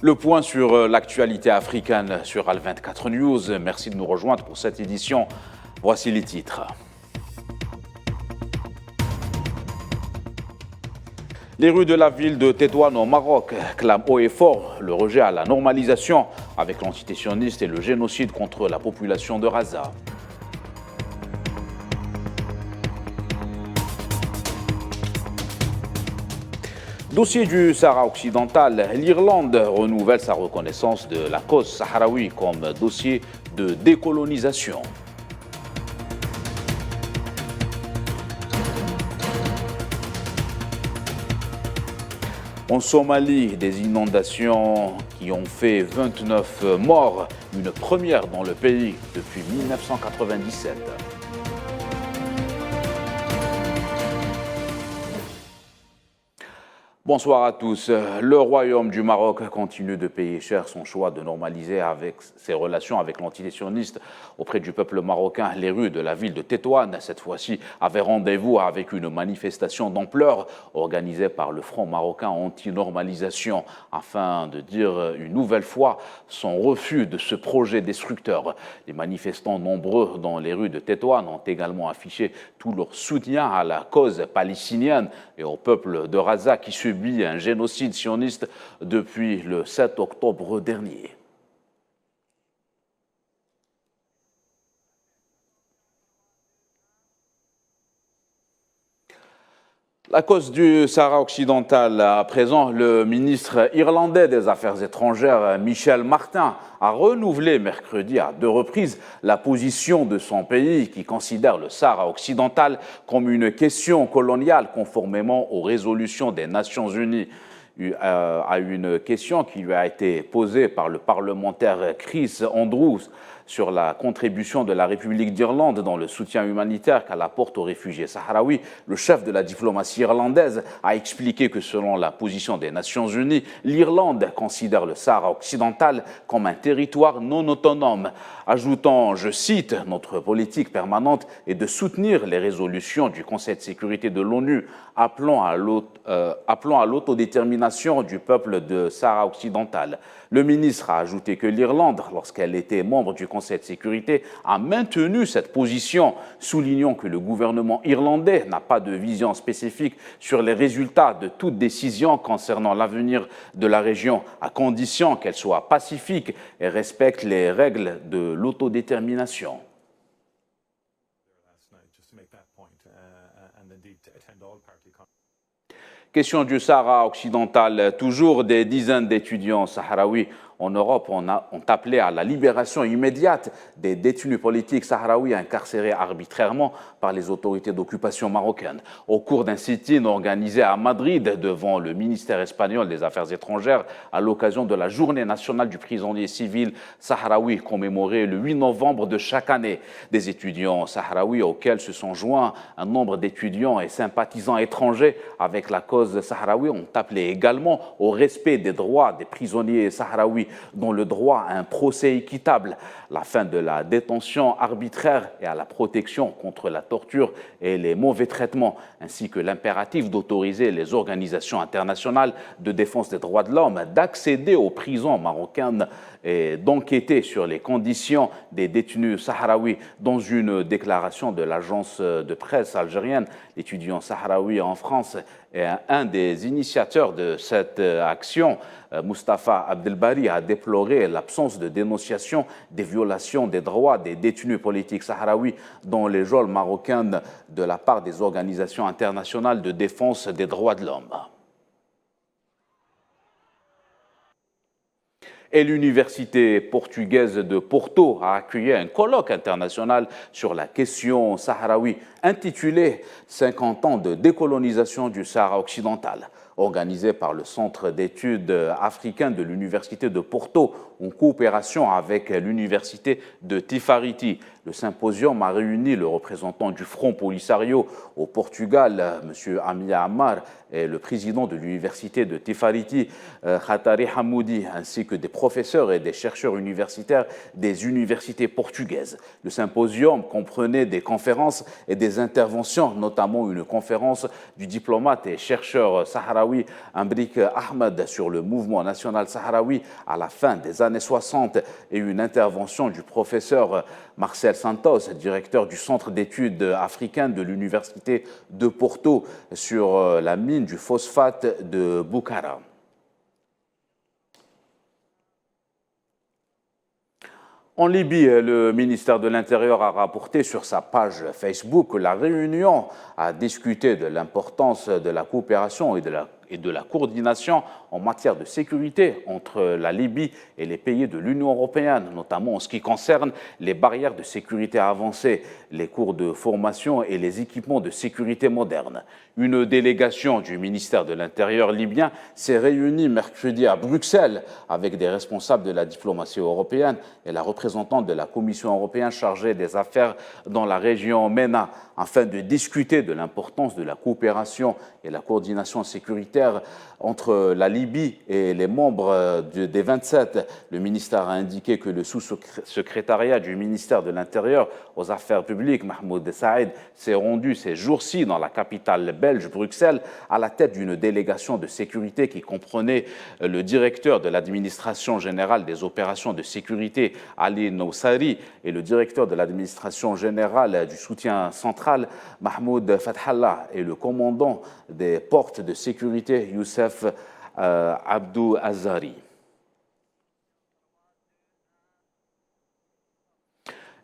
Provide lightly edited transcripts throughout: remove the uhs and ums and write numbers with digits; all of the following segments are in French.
Le point sur l'actualité africaine sur Al24 News. Merci de nous rejoindre pour cette édition. Voici les titres. Les rues de la ville de Tétouan au Maroc clament haut et fort le rejet à la normalisation avec l'entité sioniste et le génocide contre la population de Gaza. Dossier du Sahara occidental, l'Irlande renouvelle sa reconnaissance de la cause sahraoui comme dossier de décolonisation. En Somalie, des inondations qui ont fait 29 morts, une première dans le pays depuis 1997. Bonsoir à tous. Le Royaume du Maroc continue de payer cher son choix de normaliser avec ses relations avec l'entité sioniste auprès du peuple marocain. Les rues de la ville de Tétouan, cette fois-ci, avaient rendez-vous avec une manifestation d'ampleur organisée par le Front marocain anti-normalisation afin de dire une nouvelle fois son refus de ce projet destructeur. Les manifestants nombreux dans les rues de Tétouan ont également affiché tout leur soutien à la cause palestinienne et au peuple de Gaza qui subit un génocide sioniste depuis le 7 octobre dernier. La cause du Sahara occidental, à présent, le ministre irlandais des Affaires étrangères, Michel Martin, a renouvelé mercredi à 2 reprises la position de son pays qui considère le Sahara occidental comme une question coloniale conformément aux résolutions des Nations Unies. À une question qui lui a été posée par le parlementaire Chris Andrews sur la contribution de la République d'Irlande dans le soutien humanitaire qu'elle apporte aux réfugiés sahraouis, le chef de la diplomatie irlandaise a expliqué que selon la position des Nations Unies, l'Irlande considère le Sahara occidental comme un territoire non autonome, ajoutant, je cite, « Notre politique permanente est de soutenir les résolutions du Conseil de sécurité de l'ONU appelant à l'autodétermination du peuple de Sahara occidental ». Le ministre a ajouté que l'Irlande, lorsqu'elle était membre du Conseil de sécurité, a maintenu cette position, soulignant que le gouvernement irlandais n'a pas de vision spécifique sur les résultats de toute décision concernant l'avenir de la région, à condition qu'elle soit pacifique et respecte les règles de l'autodétermination. Question du Sahara occidental, toujours des dizaines d'étudiants sahraouis en Europe ont appelé à la libération immédiate des détenus politiques sahraouis incarcérés arbitrairement par les autorités d'occupation marocaines. Au cours d'un sit-in organisé à Madrid devant le ministère espagnol des Affaires étrangères à l'occasion de la journée nationale du prisonnier civil sahraoui commémorée le 8 novembre de chaque année, des étudiants sahraouis auxquels se sont joints un nombre d'étudiants et sympathisants étrangers avec la cause sahraoui ont appelé également au respect des droits des prisonniers sahraouis dont le droit à un procès équitable, la fin de la détention arbitraire et à la protection contre la torture et les mauvais traitements, ainsi que l'impératif d'autoriser les organisations internationales de défense des droits de l'homme d'accéder aux prisons marocaines et d'enquêter sur les conditions des détenus sahraouis. Dans une déclaration de l'agence de presse algérienne, l'étudiant sahraoui en France est un des initiateurs de cette action. Mustapha Abdelbari a déploré l'absence de dénonciation des violations des droits des détenus politiques sahraouis dans les geôles marocaines de la part des organisations internationales de défense des droits de l'homme. Et l'université portugaise de Porto a accueilli un colloque international sur la question sahraoui intitulé « 50 ans de décolonisation du Sahara occidental ». Organisé par le Centre d'études africain de l'Université de Porto en coopération avec l'Université de Tifariti. Le symposium a réuni le représentant du Front Polisario au Portugal, M. Amia Ammar, et le président de l'université de Tifariti, Khatari Hamoudi, ainsi que des professeurs et des chercheurs universitaires des universités portugaises. Le symposium comprenait des conférences et des interventions, notamment une conférence du diplomate et chercheur sahraoui Amrik Ahmed sur le mouvement national sahraoui à la fin des années 60 et une intervention du professeur Marcel Santos, directeur du Centre d'études africaines de l'Université de Porto, sur la mine du phosphate de Bukhara. En Libye, le ministère de l'Intérieur a rapporté sur sa page Facebook que la réunion a discuté de l'importance de la coopération et de la coordination en matière de sécurité entre la Libye et les pays de l'Union européenne, notamment en ce qui concerne les barrières de sécurité avancées, les cours de formation et les équipements de sécurité modernes. Une délégation du ministère de l'Intérieur libyen s'est réunie mercredi à Bruxelles avec des responsables de la diplomatie européenne et la représentante de la Commission européenne chargée des affaires dans la région MENA afin de discuter de l'importance de la coopération et la coordination sécuritaire entre la Libye et les membres des 27. Le ministère a indiqué que le sous-secrétariat du ministère de l'Intérieur aux Affaires publiques, Mahmoud Saïd, s'est rendu ces jours-ci dans la capitale belge, Bruxelles, à la tête d'une délégation de sécurité qui comprenait le directeur de l'administration générale des opérations de sécurité, Ali Noussari, et le directeur de l'administration générale du soutien central, Mahmoud Fathallah, et le commandant des portes de sécurité, Youssef Abdou Azari.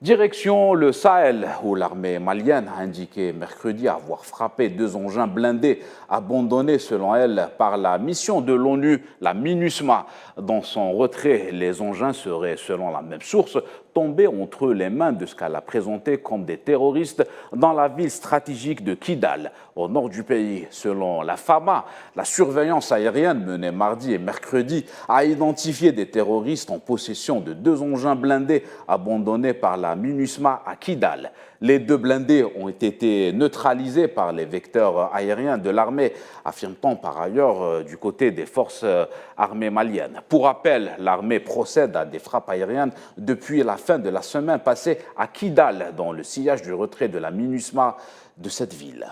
Direction le Sahel, où l'armée malienne a indiqué mercredi avoir frappé 2 engins blindés abandonnés, selon elle, par la mission de l'ONU, la MINUSMA. Dans son retrait, les engins seraient, selon la même source, tombés entre les mains de ce qu'elle a présenté comme des terroristes dans la ville stratégique de Kidal, au nord du pays. Selon la FAMA, la surveillance aérienne menée mardi et mercredi a identifié des terroristes en possession de 2 engins blindés abandonnés par la MINUSMA à Kidal. Les 2 blindés ont été neutralisés par les vecteurs aériens de l'armée, affirme-t-on par ailleurs du côté des forces armées maliennes. Pour rappel, l'armée procède à des frappes aériennes depuis la fin de la semaine passée à Kidal, dans le sillage du retrait de la MINUSMA de cette ville.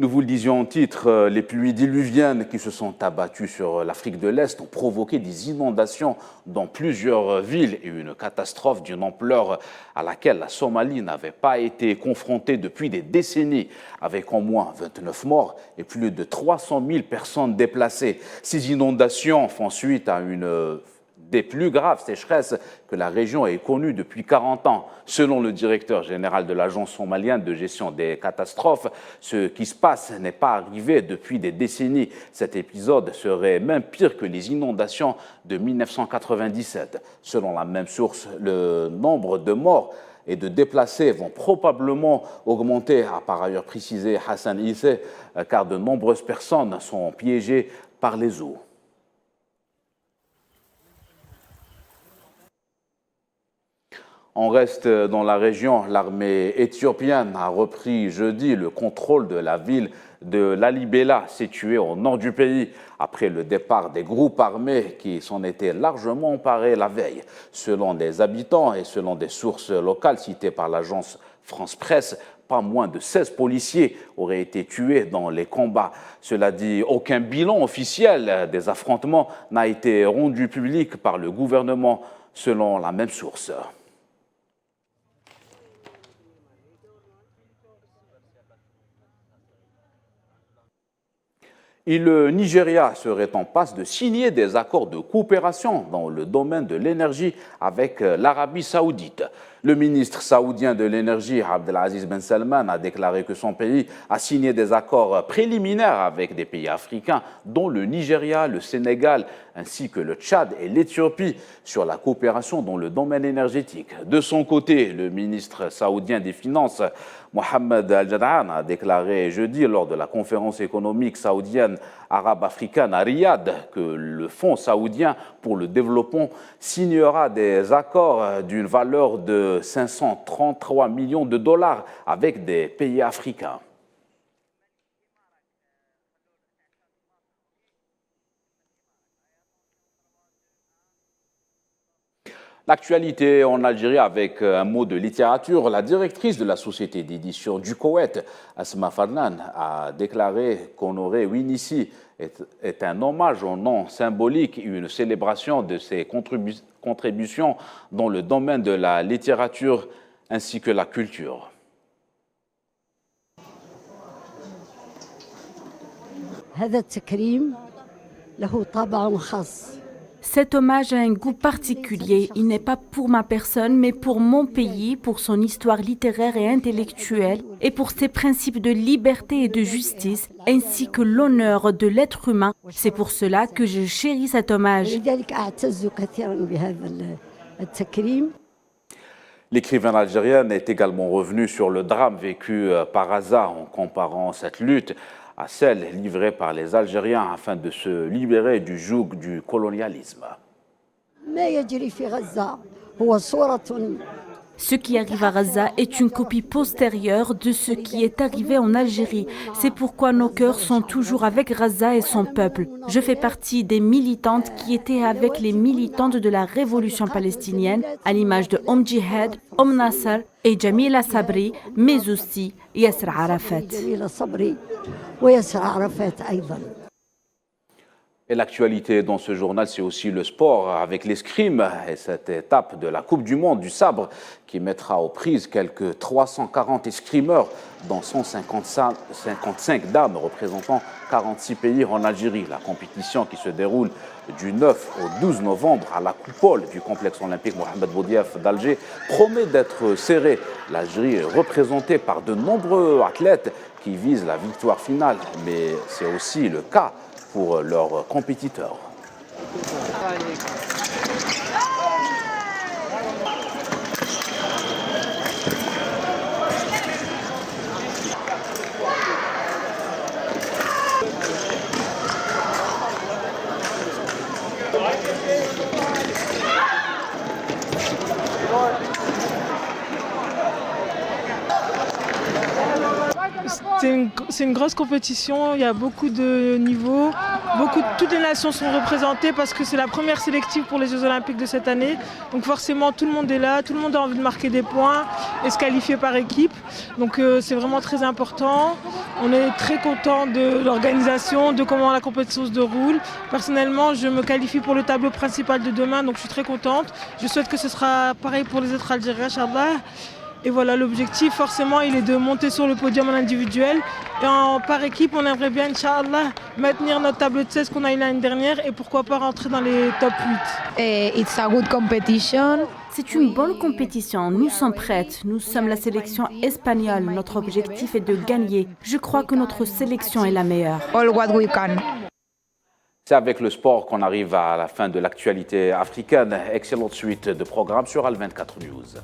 Nous vous le disions en titre, les pluies diluviennes qui se sont abattues sur l'Afrique de l'Est ont provoqué des inondations dans plusieurs villes et une catastrophe d'une ampleur à laquelle la Somalie n'avait pas été confrontée depuis des décennies, avec au moins 29 morts et plus de 300 000 personnes déplacées. Ces inondations font suite à une des plus graves sécheresses que la région ait connues depuis 40 ans. Selon le directeur général de l'Agence somalienne de gestion des catastrophes, ce qui se passe n'est pas arrivé depuis des décennies. Cet épisode serait même pire que les inondations de 1997. Selon la même source, le nombre de morts et de déplacés vont probablement augmenter, a par ailleurs précisé Hassan Issé, car de nombreuses personnes sont piégées par les eaux. On reste dans la région. L'armée éthiopienne a repris jeudi le contrôle de la ville de Lalibela, située au nord du pays, après le départ des groupes armés qui s'en étaient largement emparés la veille. Selon des habitants et selon des sources locales citées par l'agence France Presse, pas moins de 16 policiers auraient été tués dans les combats. Cela dit, aucun bilan officiel des affrontements n'a été rendu public par le gouvernement, selon la même source. Et le Nigeria serait en passe de signer des accords de coopération dans le domaine de l'énergie avec l'Arabie saoudite. Le ministre saoudien de l'énergie, Abdelaziz Ben Salman, a déclaré que son pays a signé des accords préliminaires avec des pays africains, dont le Nigeria, le Sénégal, ainsi que le Tchad et l'Éthiopie, sur la coopération dans le domaine énergétique. De son côté, le ministre saoudien des Finances, Mohamed Al-Jad'an a déclaré jeudi lors de la conférence économique saoudienne arabe-africaine à Riyad que le Fonds saoudien pour le développement signera des accords d'une valeur de 533 millions de dollars avec des pays africains. L'actualité en Algérie avec un mot de littérature. La directrice de la société d'édition du Koweït, Asma Farnan, a déclaré qu'honorer Winnissi est un hommage au nom symbolique et une célébration de ses contributions dans le domaine de la littérature ainsi que la culture. Cet hommage a un goût particulier. Il n'est pas pour ma personne, mais pour mon pays, pour son histoire littéraire et intellectuelle, et pour ses principes de liberté et de justice, ainsi que l'honneur de l'être humain. C'est pour cela que je chéris cet hommage. L'écrivain algérien est également revenu sur le drame vécu par Gaza en comparant cette lutte à celle livrée par les Algériens afin de se libérer du joug du colonialisme. Ce qui arrive à Gaza est une copie postérieure de ce qui est arrivé en Algérie. C'est pourquoi nos cœurs sont toujours avec Gaza et son peuple. Je fais partie des militantes qui étaient avec les militantes de la révolution palestinienne, à l'image de Jihad, Nasser et Jamila Sabri, mais aussi Yasser Arafat. Et l'actualité dans ce journal, c'est aussi le sport avec l'escrime et cette étape de la Coupe du Monde du sabre qui mettra aux prises quelques 340 escrimeurs, dont 155 dames représentant 46 pays en Algérie. La compétition qui se déroule du 9 au 12 novembre à la coupole du complexe olympique Mohamed Boudiaf d'Alger promet d'être serrée. L'Algérie est représentée par de nombreux athlètes qui visent la victoire finale, mais c'est aussi le cas pour leurs compétiteurs. C'est une grosse compétition, il y a beaucoup de niveaux, toutes les nations sont représentées parce que c'est la première sélective pour les Jeux Olympiques de cette année. Donc forcément tout le monde est là, tout le monde a envie de marquer des points et se qualifier par équipe. Donc c'est vraiment très important. On est très content de l'organisation, de comment la compétition se déroule. Personnellement, je me qualifie pour le tableau principal de demain, donc je suis très contente. Je souhaite que ce sera pareil pour les autres Algériens, Inch'Allah. Et voilà, l'objectif, forcément, il est de monter sur le podium en individuel. Et par équipe, on aimerait bien, Inch'Allah, maintenir notre tableau de 16 qu'on a eu l'année dernière et pourquoi pas rentrer dans les top 8. It's a good competition. C'est une bonne compétition. Nous sommes prêtes. Nous sommes la sélection espagnole. Notre objectif est de gagner. Je crois que notre sélection est la meilleure. All what we can. C'est avec le sport qu'on arrive à la fin de l'actualité africaine. Excellente suite de programmes sur Al 24 News.